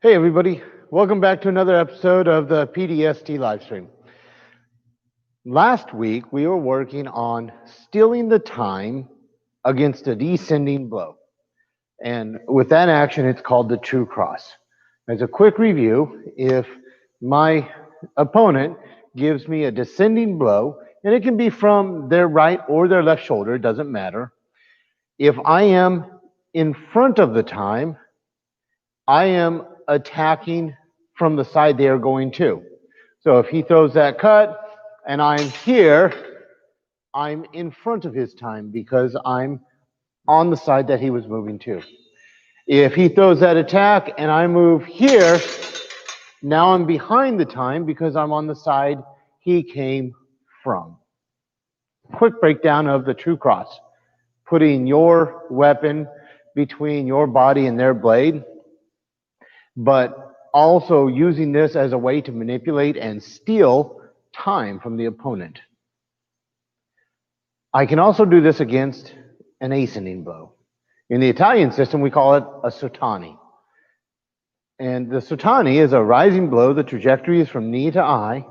Hey everybody, welcome back to another episode of the PDST livestream. Last week we were working on stealing the time against a descending blow. And with that action, it's called the true cross. As a quick review, if my opponent gives me a descending blow, and it can be from their right or their left shoulder, it doesn't matter. If I am in front of the time, I am attacking from the side they are going to. So if he throws that cut and I'm here, I'm in front of his time because I'm on the side that he was moving to. If he throws that attack and I move here, now I'm behind the time because I'm on the side he came from. Quick breakdown of the true cross. Putting your weapon between your body and their blade, but also using this as a way to manipulate and steal time from the opponent. I can also do this against an ascending blow. In the Italian system, we call it a sottani. And the sottani is a rising blow. The trajectory is from knee to eye,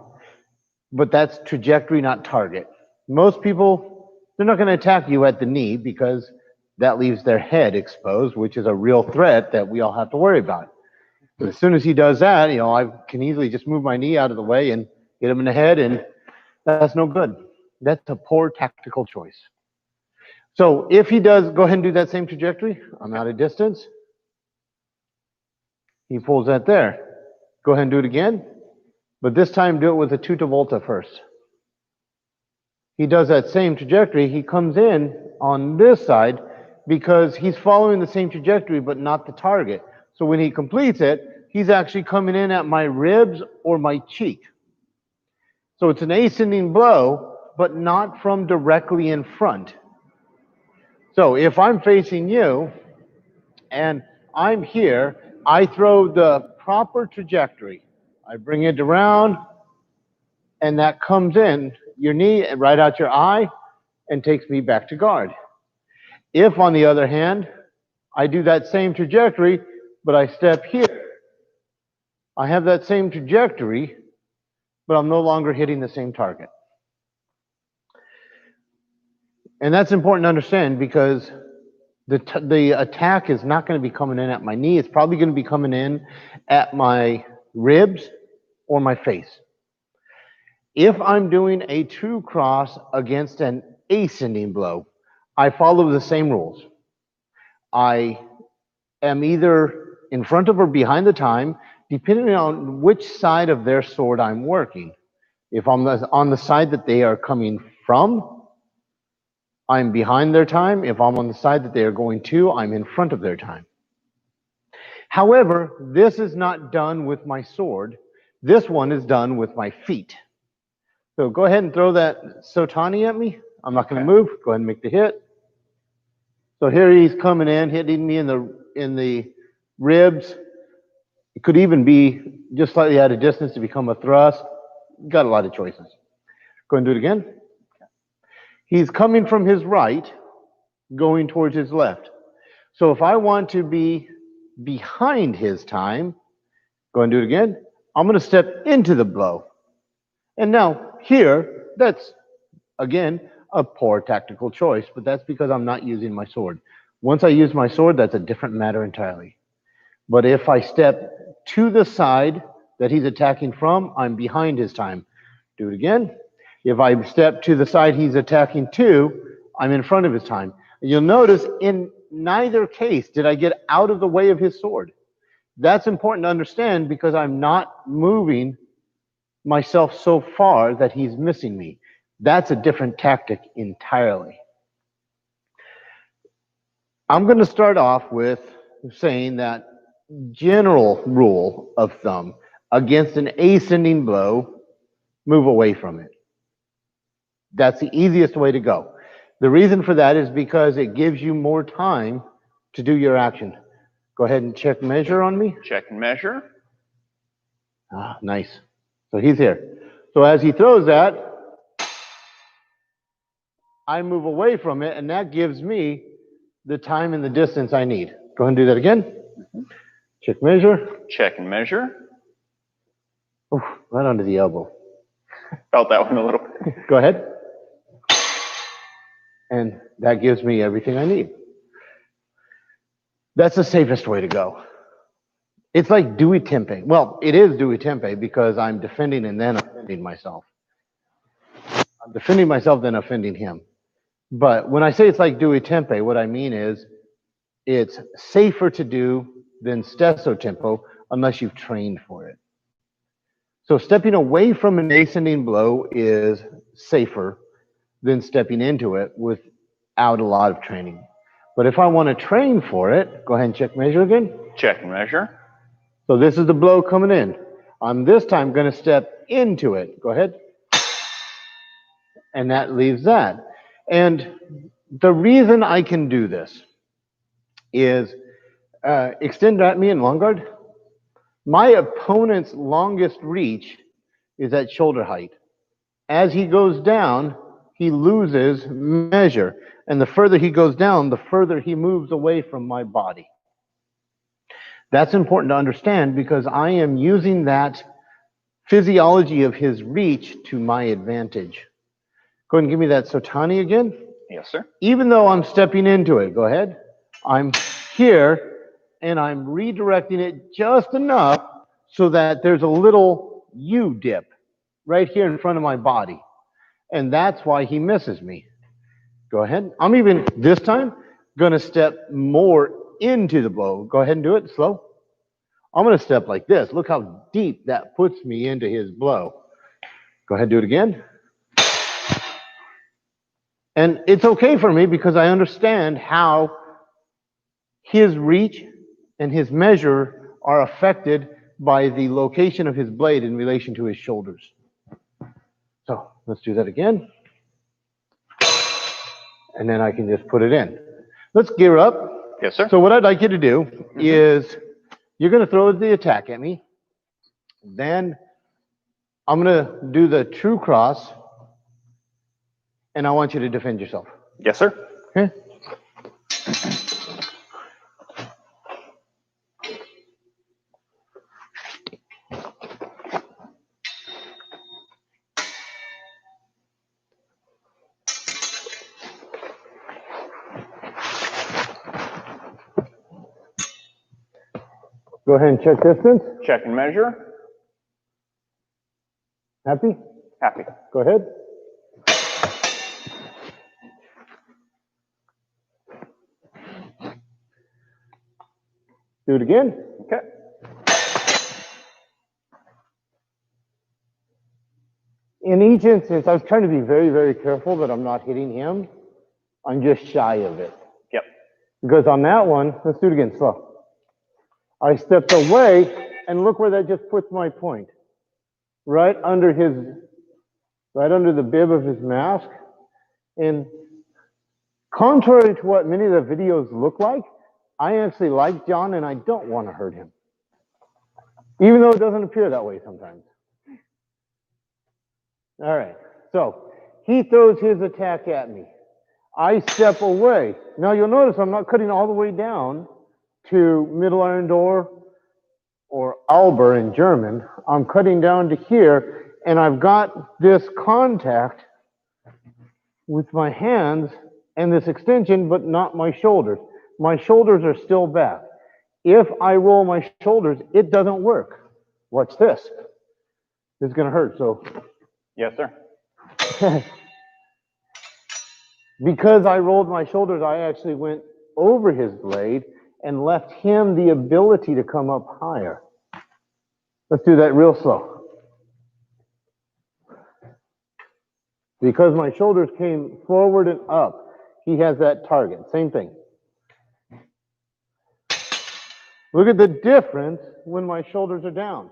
but that's trajectory, not target. Most people, they're not going to attack you at the knee because that leaves their head exposed, which is a real threat that we all have to worry about. But as soon as he does that, I can easily just move my knee out of the way and hit him in the head, and that's no good. That's a poor tactical choice. So if he does, go ahead and do that same trajectory. I'm out of distance. He pulls that there. Go ahead and do it again. But this time, do it with a tuta volta first. He does that same trajectory. He comes in on this side because he's following the same trajectory, but not the target. So when he completes it, he's actually coming in at my ribs or my cheek. So it's an ascending blow, but not from directly in front. So if I'm facing you and I'm here, I throw the proper trajectory. I bring it around, and that comes in your knee and right out your eye and takes me back to guard. If, on the other hand, I do that same trajectory, but I step here, I have that same trajectory, but I'm no longer hitting the same target. And that's important to understand because the attack is not going to be coming in at my knee. It's probably going to be coming in at my ribs or my face. If I'm doing a true cross against an ascending blow, I follow the same rules. I am either in front of or behind the time, depending on which side of their sword I'm working. If I'm on the side that they are coming from, I'm behind their time. If I'm on the side that they are going to, I'm in front of their time. However, this is not done with my sword. This one is done with my feet. So go ahead and throw that sottani at me. I'm not going to move. Go ahead and make the hit. So here he's coming in, hitting me in the ribs. It could even be just slightly out of distance to become a thrust. Got a lot of choices. Go ahead and do it again. He's coming from his right, going towards his left. So if I want to be behind his time, go ahead and do it again. I'm going to step into the blow. And now here, that's, again, a poor tactical choice, but that's because I'm not using my sword. Once I use my sword, that's a different matter entirely. But if I step to the side that he's attacking from, I'm behind his time. Do it again. If I step to the side he's attacking to, I'm in front of his time. And you'll notice in neither case did I get out of the way of his sword. That's important to understand because I'm not moving myself so far that he's missing me. That's a different tactic entirely. I'm going to start off with saying that general rule of thumb against an ascending blow, move away from it. That's the easiest way to go. The reason for that is because it gives you more time to do your action. Go ahead and check measure on me. Check and measure. Ah, nice. So he's here. So as he throws that, I move away from it, and that gives me the time and the distance I need. Go ahead and do that again. Check measure. Check and measure. Oof, right under the elbow. Felt that one a little bit. Go ahead. And that gives me everything I need. That's the safest way to go. It's like Dewey temping. Well, it is Dewey temping because I'm defending and then offending myself. I'm defending myself, then offending him. But when I say it's like Dewey tempeh, what I mean is it's safer to do than stesso tempo unless you've trained for it. So stepping away from an ascending blow is safer than stepping into it without a lot of training. But if I want to train for it, go ahead and check measure again. Check and measure. So this is the blow coming in. I'm this time going to step into it. Go ahead. And that leaves that. And the reason I can do this is extend at me in long guard. My opponent's longest reach is at shoulder height. As he goes down, he loses measure. And the further he goes down, the further he moves away from my body. That's important to understand because I am using that physiology of his reach to my advantage. Go ahead and give me that Sotani again. Yes, sir. Even though I'm stepping into it, go ahead. I'm here and I'm redirecting it just enough so that there's a little U-dip right here in front of my body. And that's why he misses me. Go ahead. I'm even, this time, going to step more into the blow. Go ahead and do it slow. I'm going to step like this. Look how deep that puts me into his blow. Go ahead and do it again. And it's okay for me because I understand how his reach and his measure are affected by the location of his blade in relation to his shoulders. So let's do that again. And then I can just put it in. Let's gear up. Yes, sir. So what I'd like you to do is you're going to throw the attack at me. Then I'm going to do the true cross. And I want you to defend yourself. Yes, sir. Okay? Go ahead and check distance. Check and measure. Happy? Happy. Go ahead. Do it again. Okay. In each instance, I was trying to be very, very careful that I'm not hitting him. I'm just shy of it. Yep. Because on that one, let's do it again, slow. I stepped away, and look where that just puts my point. Right under the bib of his mask. And contrary to what many of the videos look like, I actually like John and I don't want to hurt him. Even though it doesn't appear that way sometimes. All right, so he throws his attack at me. I step away. Now you'll notice I'm not cutting all the way down to middle iron door or Alber in German. I'm cutting down to here and I've got this contact with my hands and this extension, but not my shoulders. My shoulders are still back. If I roll my shoulders, it doesn't work. Watch this. This is going to hurt, so. Yes, sir. Because I rolled my shoulders, I actually went over his blade and left him the ability to come up higher. Let's do that real slow. Because my shoulders came forward and up, he has that target. Same thing. Look at the difference when my shoulders are down.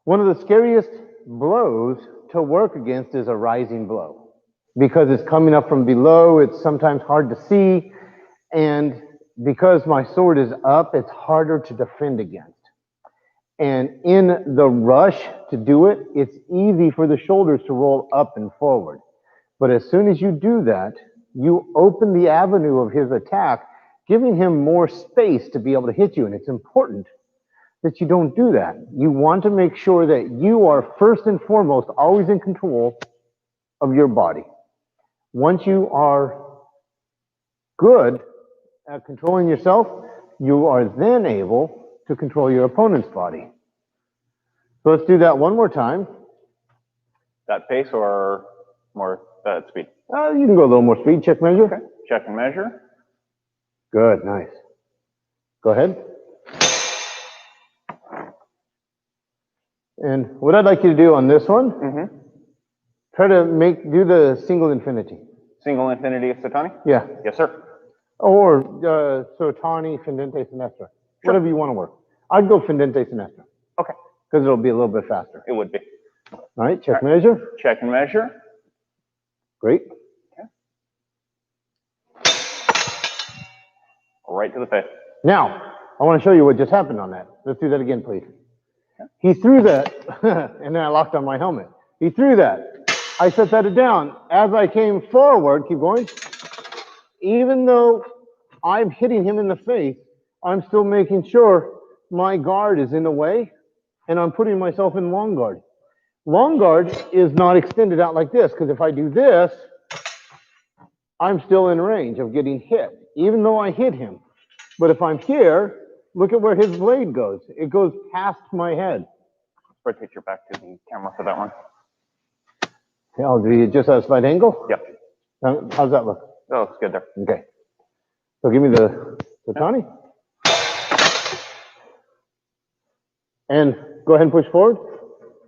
One of the scariest blows to work against is a rising blow. Because it's coming up from below, it's sometimes hard to see, and because my sword is up, it's harder to defend against. And in the rush to do it, it's easy for the shoulders to roll up and forward. But as soon as you do that, you open the avenue of his attack, giving him more space to be able to hit you. And it's important that you don't do that. You want to make sure that you are first and foremost always in control of your body. Once you are good at controlling yourself, you are then able to control your opponent's body. So let's do that one more time. That pace or more that speed? You can go a little more speed. Check measure. Okay. Check and measure. Good, nice. Go ahead. And what I'd like you to do on this one, try to do the single infinity. Single infinity of Sotani? Yeah. Yes, sir. Or Sotani, Fendente, Sinestra. Whatever you want to work. I'd go Fendente, Sinestra. Okay. Because it'll be a little bit faster. It would be. All right, check measure. Check and measure. Great. Okay. Right to the face. Now, I want to show you what just happened on that. Let's do that again, please. Okay. He threw that, and then I locked on my helmet. He threw that. I set that down. As I came forward, keep going. Even though I'm hitting him in the face, I'm still making sure my guard is in the way, and I'm putting myself in long guard. Long guard is not extended out like this, because if I do this, I'm still in range of getting hit, even though I hit him. But if I'm here, look at where his blade goes. It goes past my head. Rotate your back to the camera for that one. Oh, do you just at a slight angle? Yep. How's that look? That looks good there. Okay. So give me the Sotani. And go ahead and push forward.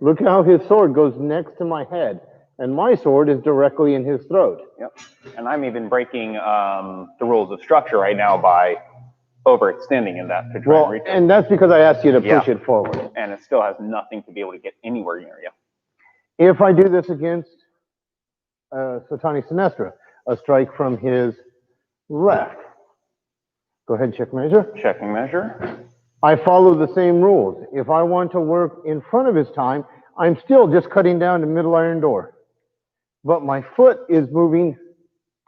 Look how his sword goes next to my head. And my sword is directly in his throat. Yep. And I'm even breaking the rules of structure right now by overextending in that to try and reach it. And that's because I asked you to push it forward. And it still has nothing to be able to get anywhere near you. If I do this against Sotani Sinestra, a strike from his left. Go ahead, check measure. Checking measure. I follow the same rules. If I want to work in front of his time, I'm still just cutting down to middle iron door. But my foot is moving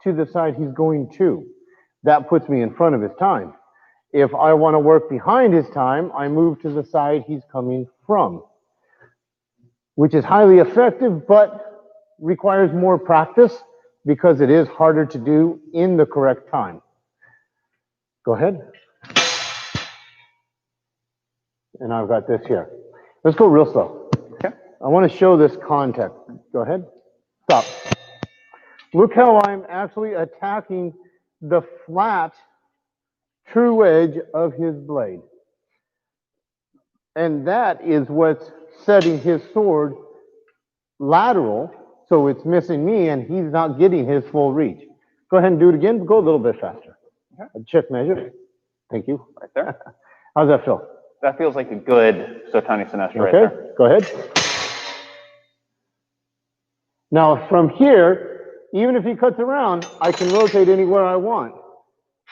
to the side he's going to. That puts me in front of his time. If I want to work behind his time, I move to the side he's coming from, which is highly effective, but requires more practice because it is harder to do in the correct time. Go ahead. And I've got this here. Let's go real slow. Okay. I want to show this contact. Go ahead. Stop. Look how I'm actually attacking the flat, true edge of his blade. And that is what's setting his sword lateral, so it's missing me and he's not getting his full reach. Go ahead and do it again. Go a little bit faster. Okay. Check measure. Thank you. Right there. How's that feel? That feels like a good Sotani Sinestra right there. Go ahead. Now from here, even if he cuts around, I can rotate anywhere I want.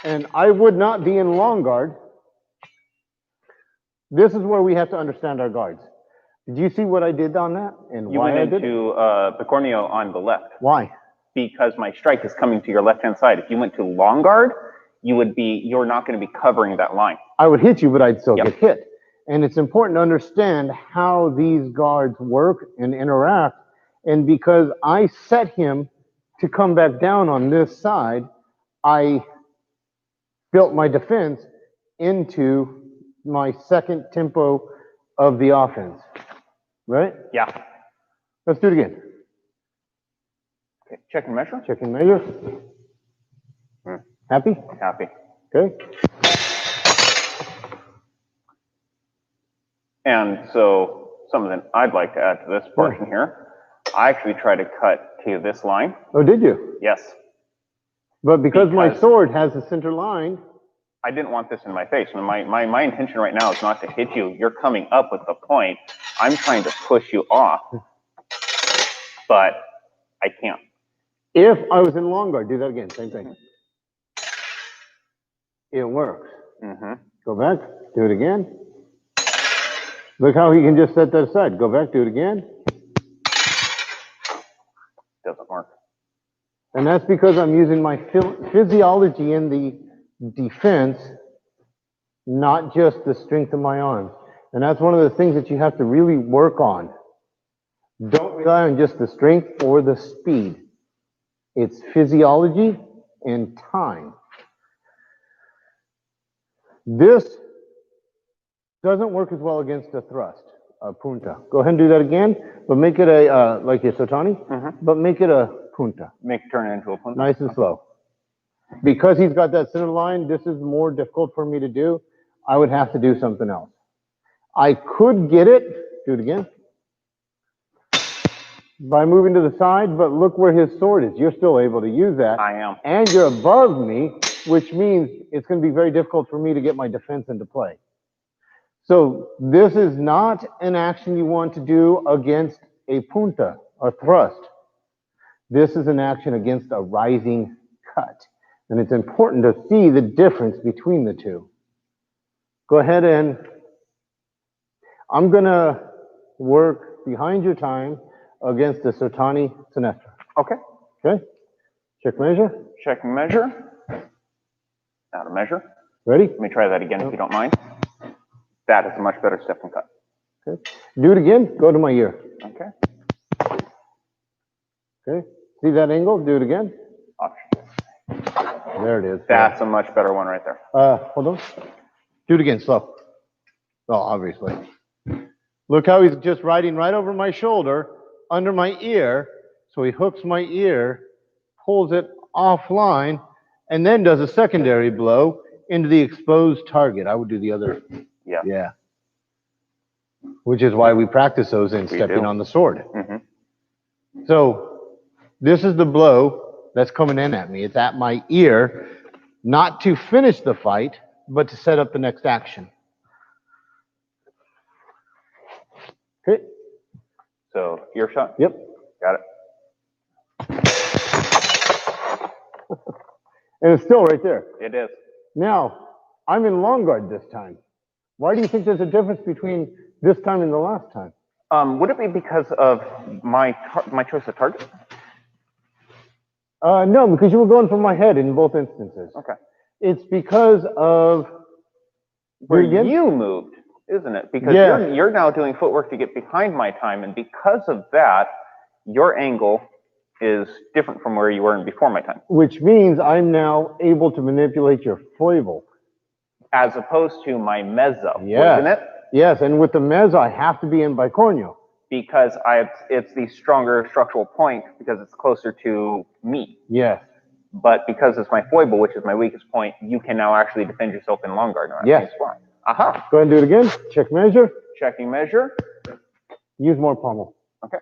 And I would not be in long guard. This is where we have to understand our guards. Did you see what I did on that and you why went I did into the corneo on the left. Why? Because my strike is coming to your left-hand side. If you went to long guard, you're not going to be covering that line. I would hit you, but I'd still get hit. And it's important to understand how these guards work and interact. And because I set him to come back down on this side, I built my defense into my second tempo of the offense. Right? Yeah. Let's do it again. Okay. Check and measure. Check and measure. Happy? Happy. Okay. And so something I'd like to add to this portion here, I actually try to cut to this line. Oh, did you? Yes. But because my sword has a center line. I didn't want this in my face. My intention right now is not to hit you. You're coming up with the point. I'm trying to push you off, but I can't. If I was in long guard, do that again, same thing. It works. Go back, do it again. Look how he can just set that aside. Go back, do it again. Doesn't work. And that's because I'm using my physiology in the defense, not just the strength of my arms. And that's one of the things that you have to really work on. Don't rely on just the strength or the speed. It's physiology and time. This doesn't work as well against a thrust, a punta. Go ahead and do that again, but make it a, like your sotani, but make it a punta. Turn it into a punta. Nice and slow. Because he's got that center line, this is more difficult for me to do. I would have to do something else. I could get it, do it again, by moving to the side, but look where his sword is. You're still able to use that. I am. And you're above me, which means it's going to be very difficult for me to get my defense into play. So this is not an action you want to do against a punta, a thrust. This is an action against a rising cut. And it's important to see the difference between the two. Go ahead and I'm going to work behind your time against the sotani sinestra. Okay. Okay? Check measure. Checking measure. Out of measure. Ready? Let me try that again if you don't mind. That is a much better step and cut. Okay. Do it again. Go to my ear. Okay. Okay. See that angle? Do it again. Option. There it is. That's a much better one right there. Hold on. Do it again, slow. Well, obviously. Look how he's just riding right over my shoulder, under my ear. So he hooks my ear, pulls it offline, and then does a secondary blow into the exposed target. I would do the other. Yeah. Yeah. Which is why we practice those in stepping on the sword. So this is the blow that's coming in at me. It's at my ear, not to finish the fight, but to set up the next action. Okay. So ear shot? Yep. Got it. And it's still right there. It is. Now, I'm in long guard this time. Why do you think there's a difference between this time and the last time? Would it be because of my choice of target? No, because you were going for my head in both instances. Okay. It's because of where you moved, isn't it? Because you're now doing footwork to get behind my time, and because of that, your angle is different from where you were in before my time. Which means I'm now able to manipulate your foible. As opposed to my mezzo, yes. Isn't it? Yes, and with the mezzo, I have to be in bicornio. Because it's the stronger structural point because it's closer to me. Yes. But because it's my foible, which is my weakest point, you can now actually defend yourself in long guard. Yes. Aha. Go ahead and do it again. Check measure. Checking measure. Use more pommel. Okay.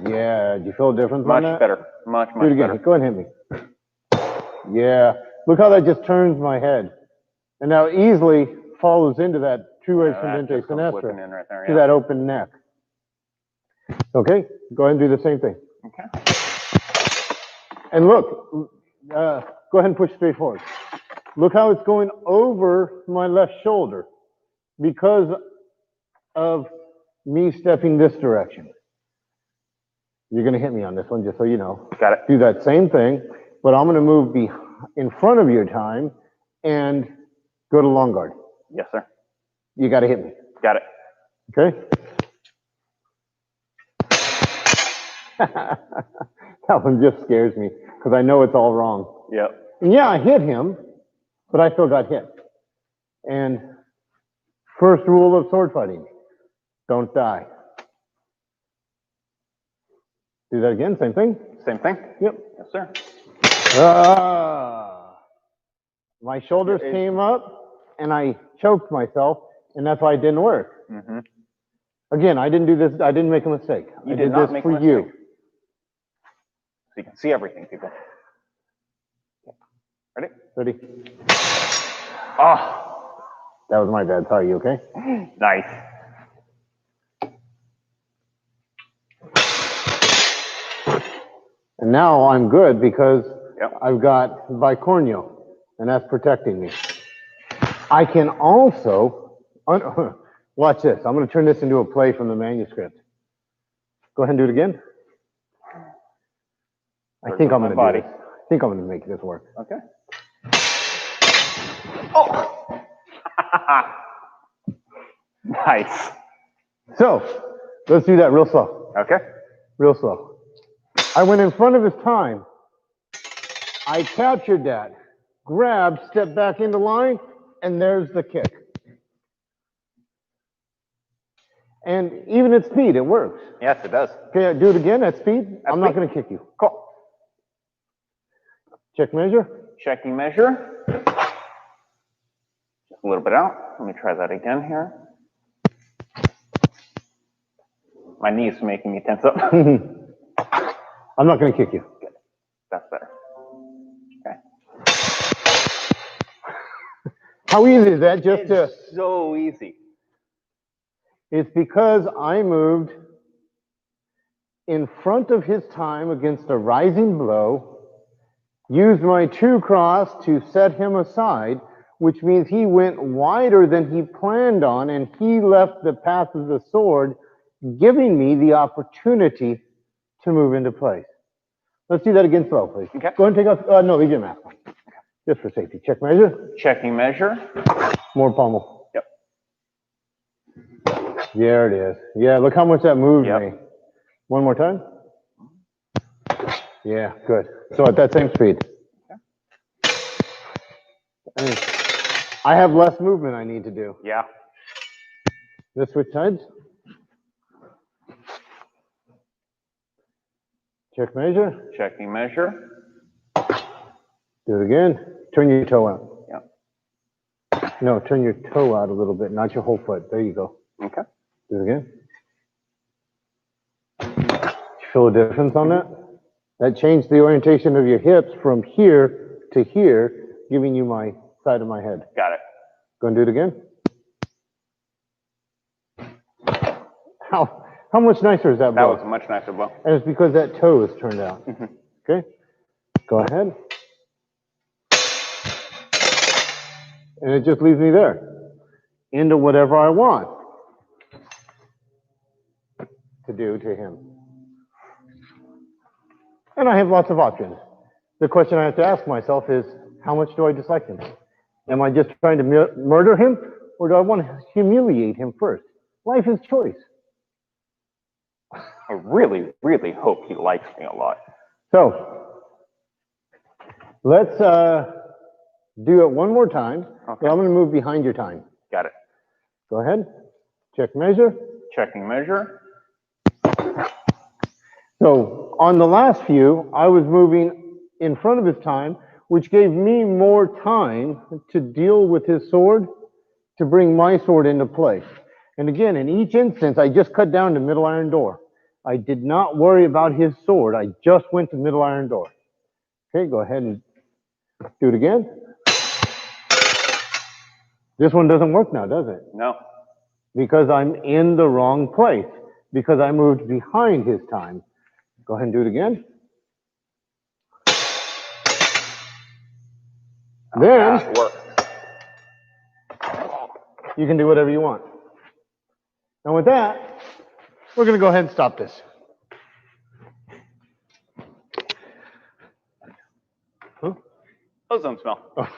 Yeah. Do you feel a difference much on that? Better. Much do it again. Better. Go ahead and hit me. Yeah. Look how that just turns my head. And now easily follows into that true edge pendente sinestra right there, to that open neck. Okay. Go ahead and do the same thing. Okay. And look, go ahead and push straight forward. Look how it's going over my left shoulder because of me stepping this direction. You're going to hit me on this one, just so you know. Got it. Do that same thing, but I'm going to move in front of your time and go to long guard. Yes, sir. You got to hit me. Got it. Okay? That one just scares me because I know it's all wrong. Yep. And yeah, I hit him, but I still got hit. And first rule of sword fighting, don't die. Do that again, same thing? Same thing? Yep. Yes, sir. My shoulders came up and I choked myself, and that's why it didn't work. Again, I didn't do this, I didn't make a mistake. I did this for you. So you can see everything, people. Ready? Ready? Oh, that was my bad. Sorry, you okay? Nice. And now I'm good because I've got bicornio, and that's protecting me. I can also, watch this. I'm going to turn this into a play from the manuscript. Go ahead and do it again. I think I'm going to do this. I think I'm going to make this work. Okay. Oh! Nice. So, let's do that real slow. Okay. Real slow. I went in front of his time. I captured that. Grabbed, stepped back into line, and there's the kick. And even at speed, it works. Yes, it does. Okay, do it again at speed. I'm not going to kick you. Cool. Check measure. Checking measure. Just a little bit out. Let me try that again here. My knees are making me tense up. I'm not going to kick you. Good. That's better. Okay. How easy is that? Just to. So easy. It's because I moved in front of his time against a rising blow, used my 2 cross to set him aside, which means he went wider than he planned on, and he left the path of the sword, giving me the opportunity to move into place. Let's do that again slow, please. Okay. Go ahead and take off, no, leave your mask on. Just for safety. Check measure. Checking measure. More pommel. Yep. There it is. Yeah, look how much that moved Yep. me. One more time. Yeah, good. So at that same speed. Okay. I have less movement I need to do. Yeah. Let's switch sides. Check measure. Checking measure. Do it again. Turn your toe out. Yeah. No, turn your toe out a little bit, not your whole foot. There you go. Okay. Do it again. You feel a difference on that? That changed the orientation of your hips from here to here, giving you my side of my head. Got it. Go and do it again. How much nicer is that blow? That was a much nicer blow. And it's because that toe is turned out. Okay? Go ahead. And it just leaves me there. Into whatever I want to do to him. And I have lots of options. The question I have to ask myself is, how much do I dislike him? Am I just trying to murder him, or do I want to humiliate him first? Life is choice. I really, really hope he likes me a lot. So, let's do it one more time. Okay. So I'm going to move behind your time. Got it. Go ahead. Check measure. Checking measure. So on the last few, I was moving in front of his time, which gave me more time to deal with his sword, to bring my sword into place. And again, in each instance, I just cut down to middle iron door. I did not worry about his sword. I just went to middle iron door. Okay, go ahead and do it again. This one doesn't work now, does it? No. Because I'm in the wrong place. Because I moved behind his time. Go ahead and do it again. Then That worked. you can do whatever you want. And with that, we're going to go ahead and stop this. Huh? Ozone smell. Oh.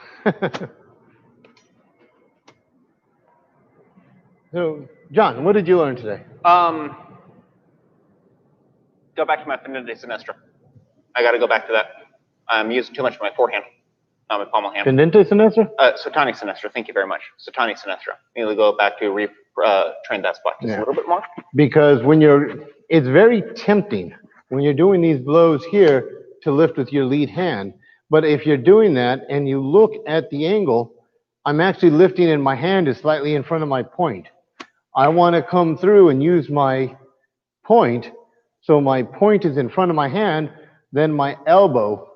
So, John, what did you learn today? Go back to my Pendente Sinistra. I got to go back to that. I'm using too much of my forehand, not my pommel hand. Pendente Sinistra? Sotani Sinistra. Thank you very much. Sotani Sinistra. Need to go back to train that spot just a little bit more. Because it's very tempting when you're doing these blows here to lift with your lead hand. But if you're doing that and you look at the angle, I'm actually lifting and my hand is slightly in front of my point. I want to come through and use my point. So my point is in front of my hand, then my elbow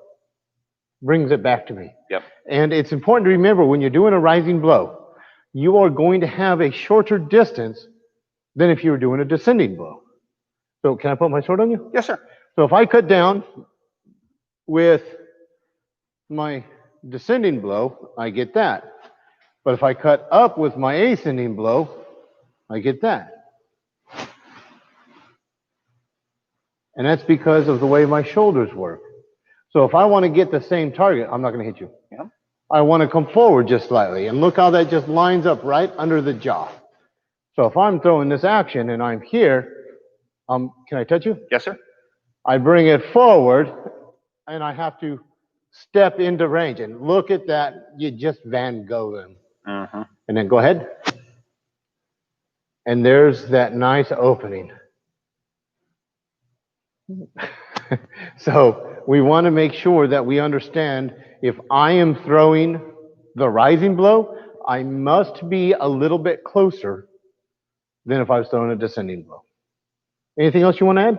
brings it back to me. Yep. And it's important to remember when you're doing a rising blow, you are going to have a shorter distance than if you were doing a descending blow. So can I put my sword on you? Yes, sir. So if I cut down with my descending blow, I get that. But if I cut up with my ascending blow, I get that. And that's because of the way my shoulders work. So if I want to get the same target, I'm not going to hit you. Yeah. I want to come forward just slightly. And look how that just lines up right under the jaw. So if I'm throwing this action and I'm here, can I touch you? Yes, sir. I bring it forward and I have to step into range. And look at that. You just Van Gogh them. And then go ahead. And there's that nice opening. So we want to make sure that we understand if I am throwing the rising blow, I must be a little bit closer than if I was throwing a descending blow. Anything else you want to add?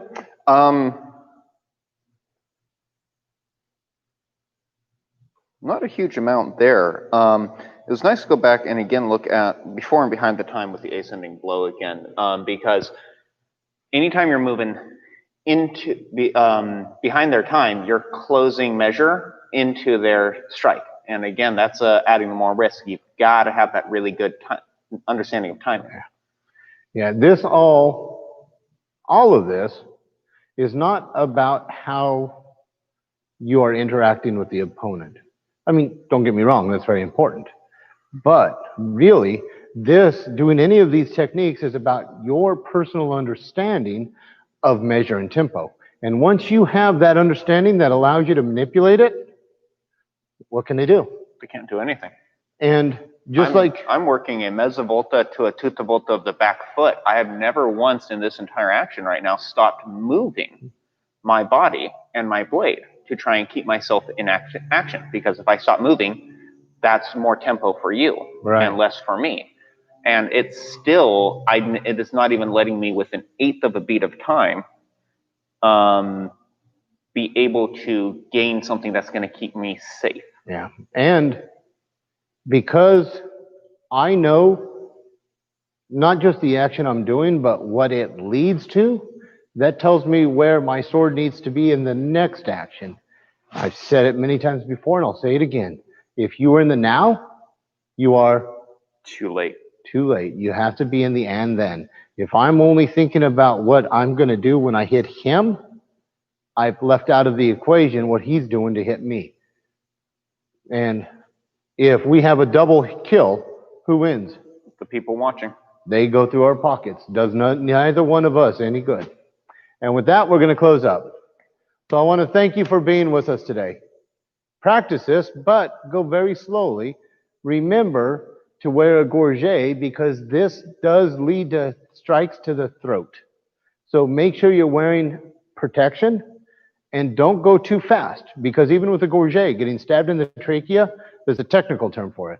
Not a huge amount there. It was nice to go back and again look at before and behind the time with the ascending blow again, because anytime you're moving into behind their time, you're closing measure into their strike. And again, that's adding more risk. You've got to have that really good understanding of timing. Yeah, this all of this is not about how you are interacting with the opponent. I mean, don't get me wrong, that's very important. But really, doing any of these techniques is about your personal understanding of measure and tempo. And once you have that understanding that allows you to manipulate it, what can they do? They can't do anything. And I'm working a mezzovolta to a tutta-volta of the back foot. I have never once in this entire action right now stopped moving my body and my blade to try and keep myself in action. Because if I stop moving, that's more tempo for you and less for me. And it's still, it is not even letting me with 1/8 of a beat of time be able to gain something that's going to keep me safe. Yeah, and because I know not just the action I'm doing, but what it leads to, that tells me where my sword needs to be in the next action. I've said it many times before, and I'll say it again. If you are in the now, you are too late. Too late. You have to be in the and then. If I'm only thinking about what I'm going to do when I hit him, I've left out of the equation what he's doing to hit me. And if we have a double kill, who wins? The people watching. They go through our pockets. Does neither one of us any good. And with that, we're going to close up. So I want to thank you for being with us today. Practice this, but go very slowly. Remember to wear a gorget because this does lead to strikes to the throat. So make sure you're wearing protection and don't go too fast because even with a gorget, getting stabbed in the trachea, there's a technical term for it.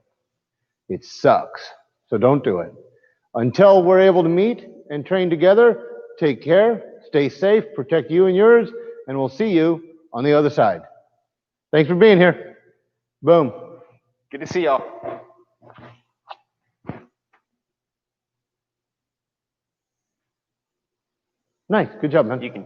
It sucks. So don't do it. Until we're able to meet and train together, take care, stay safe, protect you and yours, and we'll see you on the other side. Thanks for being here. Boom. Good to see y'all. Nice. Good job, man. You can